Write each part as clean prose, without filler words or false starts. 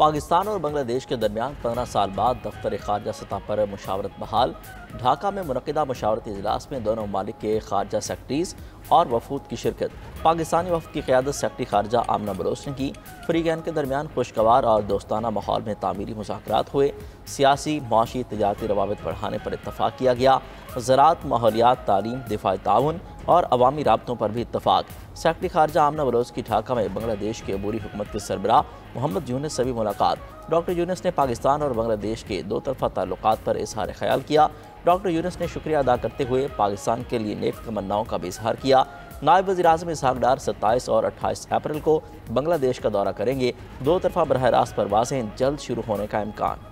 पाकिस्तान और बांग्लादेश के दरमियान 15 साल बाद दफ्तर खारजा सतह पर मुशावरत बहाल। ढाका में मुनक़िदा मुशावरती इजलास में दोनों ममालिक के खारजा सेक्रेटरीज और वफूद की शिरकत। पाकिस्तानी वफ़द की क़यादत सेक्रेटरी खारजा आमना बलोच ने की। फ़रीक़ैन के दरमियान खुशगवार और दोस्ताना माहौल में तामीरी मुज़ाकरात हुए। सियासी, मुआशी, तिजारती रवाबित बढ़ाने पर इत्तफ़ाक़ किया गया। ज़राअत, माहौलियात, तालीम, दिफ़ाई ताउन और अवामी राबतों पर भी इत्तफ़ाक़। सेक्रेटरी खारजा आमना बलोच की ढाका में बांग्लादेश के अबूरी हुकूमत के सरबराह मोहम्मद यूनुस से भी मुलाकात। डॉक्टर यूनुस ने पाकिस्तान और बांग्लादेश के दो तरफ़ा ताल्लुकात पर इज़हार ख्याल किया। डॉक्टर यूनुस ने शुक्रिया अदा करते हुए पाकिस्तान के लिए नेक तमन्नाओं का भी इज़हार किया। नायब वज़ीर-ए-आज़म इसहाक़ डार 27 और 28 अप्रैल को बांग्लादेश का दौरा करेंगे। दो तरफ़ा बरह रास्त परवाज़ें जल्द शुरू होने का इम्कान।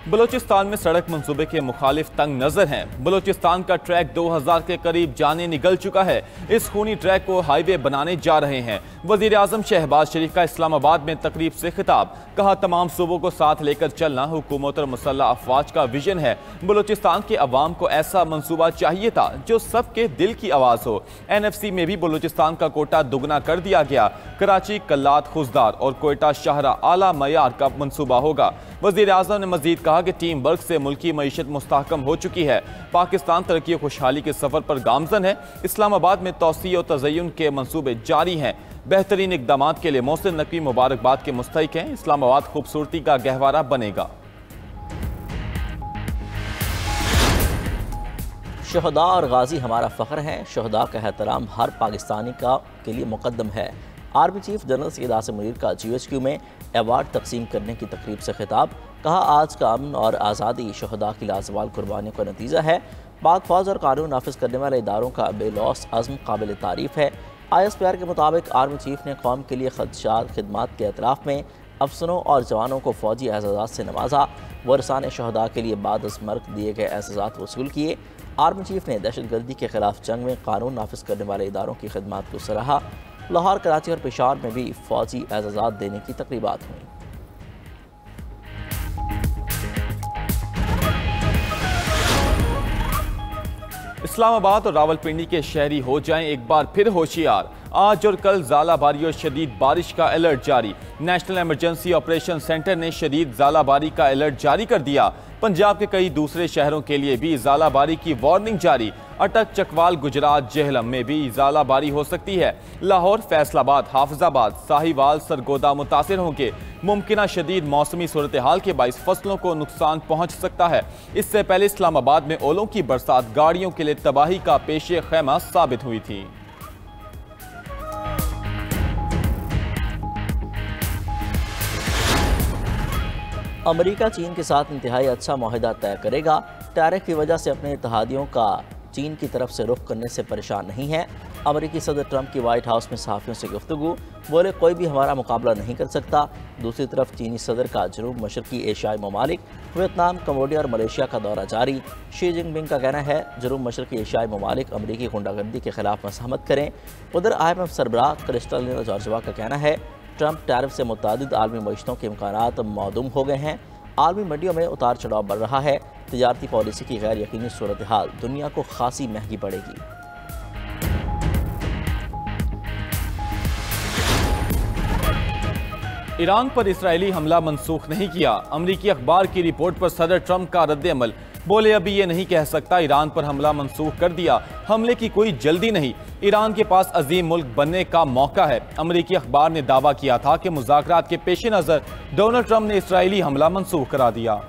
बलूचिस्तान में सड़क मंसूबे के मुखालिफ तंग नजर हैं। बलूचिस्तान का ट्रैक 2000 के करीब जाने निकल चुका है। इस खूनी ट्रैक को हाईवे बनाने जा रहे हैं। वजीर आजम शहबाज शरीफ का इस्लामाबाद में तकरीब से खिताब। कहा, तमाम सूबों को साथ लेकर चलना हुकूमत और मुसल्लह अफवाज का विजन है। बलूचिस्तान के अवाम को ऐसा मंसूबा चाहिए था जो सबके दिल की आवाज़ हो। NFC में भी बलूचिस्तान का कोटा दुगना कर दिया गया। कराची, कल्लात, खुजदार और कोयटा शाहरा आला मयार का मंसूबा होगा। वजीर आजम ने मजीद कहा कि टीम वर्क से मुल्की मईशत मुस्तहकम हो चुकी है। पाकिस्तान तरक्की और खुशहाली के सफर पर गामजन है। इस्लामाबाद में तौसी और तज़य्युन के मंसूबे जारी हैं। बेहतरीन इक़दामात के लिए मोहसिन नकवी मुबारकबाद के मुस्तहिक हैं। इस्लामाबाद खूबसूरती का गहवारा बनेगा। शहदा और गाजी हमारा फ़ख्र हैं। शहदा का एहतराम हर पाकिस्तानी के लिए मुकद्दम है। Army chief general Syed Asim Munir का GHQ में अवार्ड तकसीम करने की तकरीब से खिताब। कहा, आज का अमन और आज़ादी शहदा की लाजवाल कुर्बानियों का नतीजा है। पाक फौज और कानून नाफिज करने वाले इदारों का बेलौस अज़्म काबिल तारीफ़ है। ISPR के मुताबिक आर्मी चीफ ने कौम के लिए खदशात खिदमात के एतराफ़ में अफसरों और जवानों को फ़ौजी एजाज़ात से नवाजा। वरसाने शहदा के लिए बाद अज़ मर्ग दिए गए एजाज़ात वसूल किए। आर्मी चीफ ने दहशतगर्दी के खिलाफ जंग में कानून नाफिज करने वाले इदारों की खिदमात को सराहा। लाहौर, कराची और पेशावर में भी फ़ौजी एजाज़ात देने की तकरीबात हुई। इस्लामाबाद और रावलपिंडी के शहरी हो जाएं एक बार फिर होशियार। आज और कल ज़ालाबारी और शदीद बारिश का अलर्ट जारी। नेशनल इमरजेंसी ऑपरेशन सेंटर ने शदीद ज़ालाबारी का अलर्ट जारी कर दिया। पंजाब के कई दूसरे शहरों के लिए भी ज़ालाबारी की वार्निंग जारी। अटक, चकवाल, गुजरात, जेहलम में भी ज़ालाबारी हो सकती है। लाहौर, फैसलाबाद, हाफिजाबाद, साहिवाल, सरगोदा मुतासिर होंगे। मुमकिन शदीद मौसमी सूरत हाल के बाइस फसलों को नुकसान पहुँच सकता है। इससे पहले इस्लामाबाद में ओलों की बरसात गाड़ियों के लिए तबाही का पेशे खैमा साबित हुई थी। अमेरिका चीन के साथ इंतहाई अच्छा मुआहदा तय करेगा। टैरिफ की वजह से अपने इत्तेहादियों का चीन की तरफ से रुख करने से परेशान नहीं है। अमेरिकी सदर ट्रंप की व्हाइट हाउस में सहाफ़ियों से गुफ्तगू। बोले, कोई भी हमारा मुकाबला नहीं कर सकता। दूसरी तरफ चीनी सदर का जनूब मशरकी एशियाई ममालिक वियतनाम, कम्बोडिया और मलेशिया का दौरा जारी। शी जिनपिंग का कहना है, जनूब मशरकी एशियाई ममालिक अमरीकी गुंडागर्दी के खिलाफ मज़ाहमत करें। उधर IMF सरबराह क्रिस्टलिना जॉर्जिवा का कहना है, ट्रंप टैरिफ से मुतादिद आलमी मईशतों के इम्कानात मौदूम हो गए हैं। आलमी मंडियों में उतार चढ़ाव बढ़ रहा है। तिजारती पॉलिसी की गैर यकीनी सूरत हाल दुनिया को खासी महंगी पड़ेगी। ईरान पर इस्राएली हमला मनसूख नहीं किया। अमरीकी अखबार की रिपोर्ट पर सदर ट्रंप का रद्द अमल। बोले, अभी ये नहीं कह सकता ईरान पर हमला मनसूख कर दिया। हमले की कोई जल्दी नहीं। ईरान के पास अजीम मुल्क बनने का मौका है। अमरीकी अखबार ने दावा किया था कि मुज़ाकरात के पेश नज़र डोनाल्ड ट्रंप ने इस्राएली हमला मनसूख करा दिया।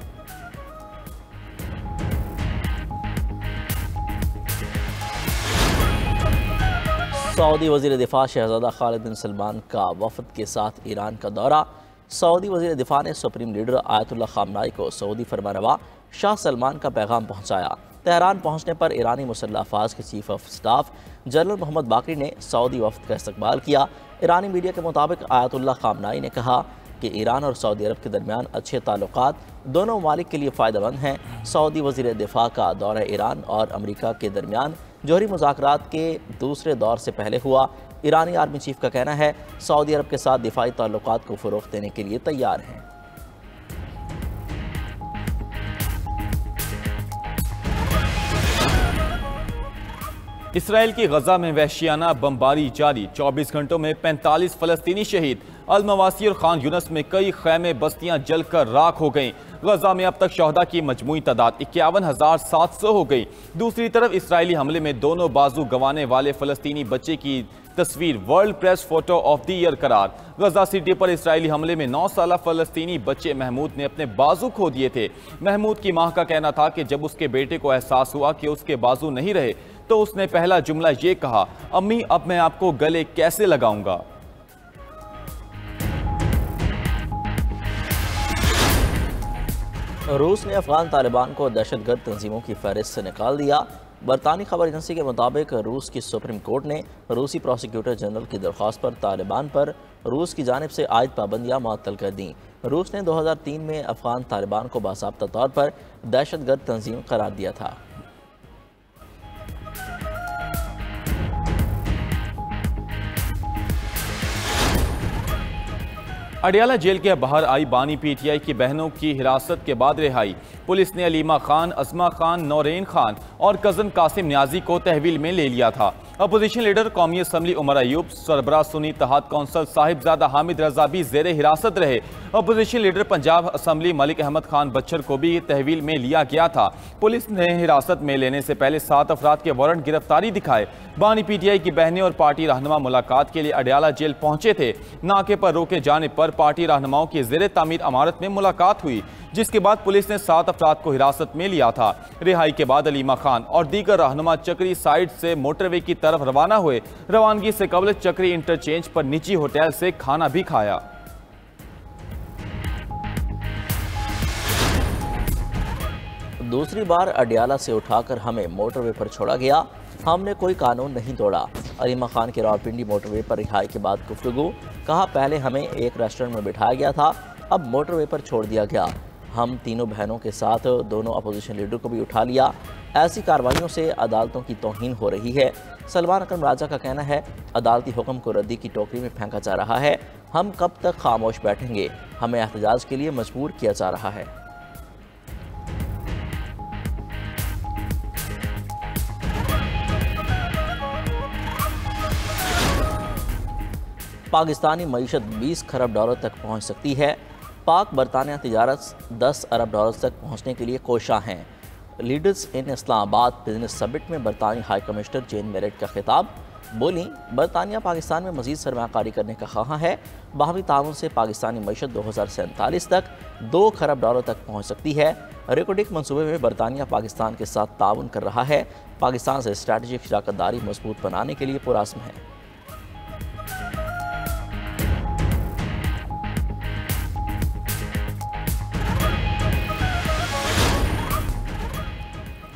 सऊदी वज़ीर दिफ़ा शहज़ादा खालिद बिन सलमान का वफ़द के साथ ईरान का दौरा। सऊदी वज़ीर दिफ़ा ने सुप्रीम लीडर आयतुल्लाह ख़ामनाई को सऊदी फरमानरवा शाह सलमान का पैगाम पहुँचाया। तेहरान पहुँचने पर ईरानी मुसल्लह अफ़वाज के chief of staff general Mohammad Bagheri ने सऊदी वफ़द का इस्तकबाल किया। ईरानी मीडिया के मुताबिक आयतुल्लाह ख़ामनाई ने कहा कि ईरान और सऊदी अरब के दरमियान अच्छे ताल्लुकात दोनों ममालिक के लिए फ़ायदेमंद हैं। सऊदी वज़ीर दिफ़ा का दौरा ईरान और अमरीका के दरमियान जौहरी मुज़ाकरात के दूसरे दौर से पहले हुआ। ईरानी आर्मी चीफ का कहना है, सऊदी अरब के साथ दिफाई ताल्लुकात को फ़रोग़ देने के लिए तैयार हैं। इसराइल की गजा में वहशियाना बमबारी जारी, 24 घंटों में 45 फलस्तीनी शहीद। अल-मवासी और खान यूनस में कई खैमे बस्तियां जलकर राख हो गईं। गजा में अब तक शहदा की मजमूई तादाद 51,700 हो गई। दूसरी तरफ इसराइली हमले में दोनों बाजू गंवाने वाले फलस्तीनी बच्चे की तस्वीर world press photo of the year करार। गजा सिटी पर इसराइली हमले में 9 साला फलस्तीनी बच्चे महमूद ने अपने बाजू खो दिए थे। महमूद की मां का कहना था कि जब उसके बेटे को एहसास हुआ कि उसके बाजू नहीं रहे तो उसने पहला जुमला ये कहा, अम्मी अब मैं आपको गले कैसे लगाऊंगा। रूस ने अफगान तालिबान को दहशतगर्द तंजीमों की फहरिस्त से निकाल दिया। बरतानी खबर एजेंसी के मुताबिक रूस की सुप्रीम कोर्ट ने रूसी प्रोसिक्यूटर जनरल की दरख्वास्त पर तालिबान पर रूस की जानिब से आयद पाबंदियां मुअत्तल कर दी। रूस ने 2003 में अफगान तालिबान को बासाब्ता तौर पर दहशतगर्द तंजीम करार दिया था। अडियाला जेल के बाहर आई बानी पीटीआई की बहनों की हिरासत के बाद रिहाई। पुलिस ने अलीमा खान, अजमा खान, नौरेन खान और कजन कासिम न्याजी को तहवील में ले लिया था। अपोजिशन लीडर कौमी असम्बली उमर अयूब, सरबराह सुन्नी इत्तेहाद कौंसल साहिबजादा हामिद रजा भी जेर हिरासत रहे। Opposition leader Punjab assembly Malik Ahmad Khan Bachar को भी तहवील में लिया गया था। पुलिस ने हिरासत में लेने से पहले 7 अफराद के वारंट गिरफ्तारी दिखाए। बानी पीटीआई की बहनें और पार्टी रहनुमा मुलाकात के लिए अडियाला जेल पहुंचे थे। नाके पर रोके जाने पर पार्टी रहनुमाओं की जेर तामीर इमारत में मुलाकात हुई, जिसके बाद पुलिस ने 7 अफराद को हिरासत में लिया था। रिहाई के बाद अलीमा खान और दीगर रहनुमा चक्री साइड से मोटरवे की तरफ रवाना हुए। रवानगी से कबल चक्री इंटरचेंज पर निजी होटल से खाना भी खाया। दूसरी बार अडियाला से उठाकर हमें मोटरवे पर छोड़ा गया, हमने कोई कानून नहीं तोड़ा। अलीमा खान की रावलपिंडी मोटरवे पर रिहाई के बाद गुफ्तगू, कहा पहले हमें एक रेस्टोरेंट में बिठाया गया था, अब मोटरवे पर छोड़ दिया गया। हम तीनों बहनों के साथ दोनों अपोजिशन लीडर को भी उठा लिया। ऐसी कार्रवाइयों से अदालतों की तौहीन हो रही है। सलमान अकरम राजा का कहना है, अदालती हुक्म को रद्दी की टोकरी में फेंका जा रहा है। हम कब तक खामोश बैठेंगे, हमें एहतजाज के लिए मजबूर किया जा रहा है। पाकिस्तानी मईशत 20 खरब डॉलर तक पहुंच सकती है। पाक बरतानिया तिजारत 10 अरब डॉलर तक पहुंचने के लिए कोशां हैं। Leaders in Islamabad business summit में बरतानी हाई कमिश्नर जेन मेरेट का खिताब। बोली, बरतानिया पाकिस्तान में मजीद सरमायाकारी करने का ख्वाह है। बाहमी ताउन से पाकिस्तानी मईशत 2047 तक 2 खरब डॉलर तक पहुँच सकती है। रिकोडिक मनसूबे में बरतानिया पाकिस्तान के साथ ताउन कर रहा है। पाकिस्तान से स्ट्रैटेजिक शराकतदारी मजबूत बनाने के लिए पुरअज़्म है।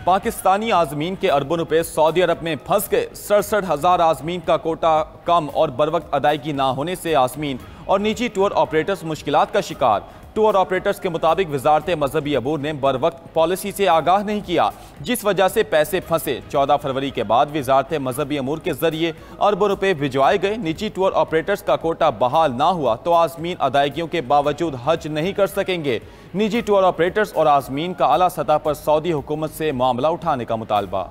पाकिस्तानी आज़मीन के अरबों रुपए सऊदी अरब में फंस गए। 67,000 आज़मीन का कोटा कम और बरवक्त अदायगी ना होने से आज़मीन और निजी टूर ऑपरेटर्स मुश्किलात का शिकार। टूर ऑपरेटर्स के मुताबिक वजारत मजहबी अबूर ने बरवक्त पॉलिसी से आगाह नहीं किया, जिस वजह से पैसे फंसे। 14 फरवरी के बाद वजारत मजहबी अमूर के जरिए अरबों रुपए भिजवाए गए। निजी टूर ऑपरेटर्स का कोटा बहाल ना हुआ तो आज़मीन अदायगियों के बावजूद हज नहीं कर सकेंगे। निजी टूर ऑपरेटर्स और आज़मीन का आला सतह पर सऊदी हुकूमत से मामला उठाने का मुतालबा।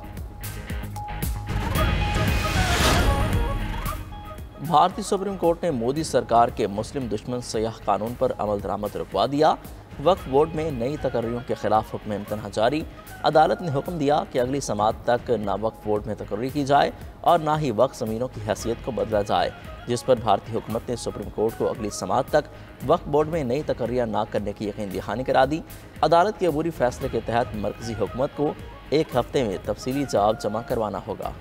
भारतीय सुप्रीम कोर्ट ने मोदी सरकार के मुस्लिम दुश्मन सयाह कानून पर अमल दरामद रुकवा दिया। वक्फ बोर्ड में नई तकर्रियों के खिलाफ हुक्म इम्तनाह जारी। अदालत ने हुक्म दिया कि अगली समात तक ना वक्फ बोर्ड में तकर्री की जाए और ना ही वक्फ ज़मीनों की हैसियत को बदला जाए, जिस पर भारतीय हुकूमत ने सुप्रीम कोर्ट को अगली समात तक वक्फ बोर्ड में नई तकर्रियाँ ना करने की यकीन दहानी करा दी। अदालत के अबूरी फैसले के तहत मरकजी हुकूमत को 1 हफ्ते में तफसीली जवाब जमा करवाना होगा।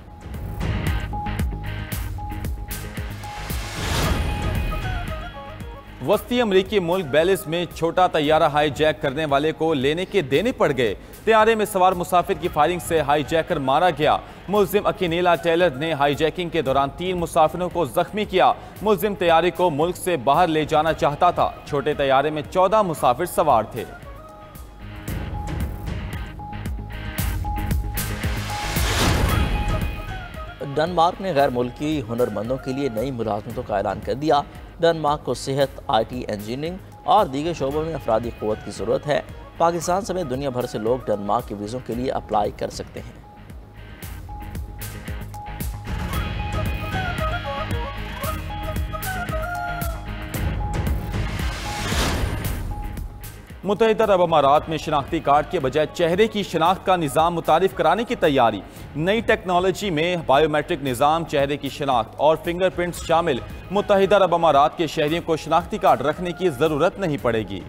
वस्ती अमरीकी मुल्क बेलिस में छोटा तैयारा हाईजैक करने वाले को लेने के देने पड़ गए। तैयारे में सवार मुसाफिर की फायरिंग से हाईजैकर मारा गया। मुल्जिम अकीनेला टेलर ने हाईजैकिंग के दौरान 3 मुसाफिरों को जख्मी किया। मुल्जिम तैयारे को मुल्क से बाहर ले जाना चाहता था। छोटे तैयारे में 14 मुसाफिर सवार थे। डेनमार्क ने गैर मुल्की हुनरमंदों के लिए नई मुलाजमतों का ऐलान कर दिया। डेनमार्क को सेहत, IT, इंजीनियरिंग और दीगर शोबों में अफरादी क़ुव्वत की ज़रूरत है। पाकिस्तान समेत दुनिया भर से लोग डेनमार्क के वीज़ों के लिए अप्लाई कर सकते हैं। मुत्तहिदा अरब अमारात में शनाख्ती कार्ड के बजाय चेहरे की शनाख्त का निज़ाम मुतारिफ कराने की तैयारी। नई टेक्नोलॉजी में बायोमेट्रिक निज़ाम, चेहरे की शनाख्त और फिंगरप्रिंट्स शामिल। मुत्तहिदा अरब अमारात के शहरियों को शनाख्ती कार्ड रखने की ज़रूरत नहीं पड़ेगी।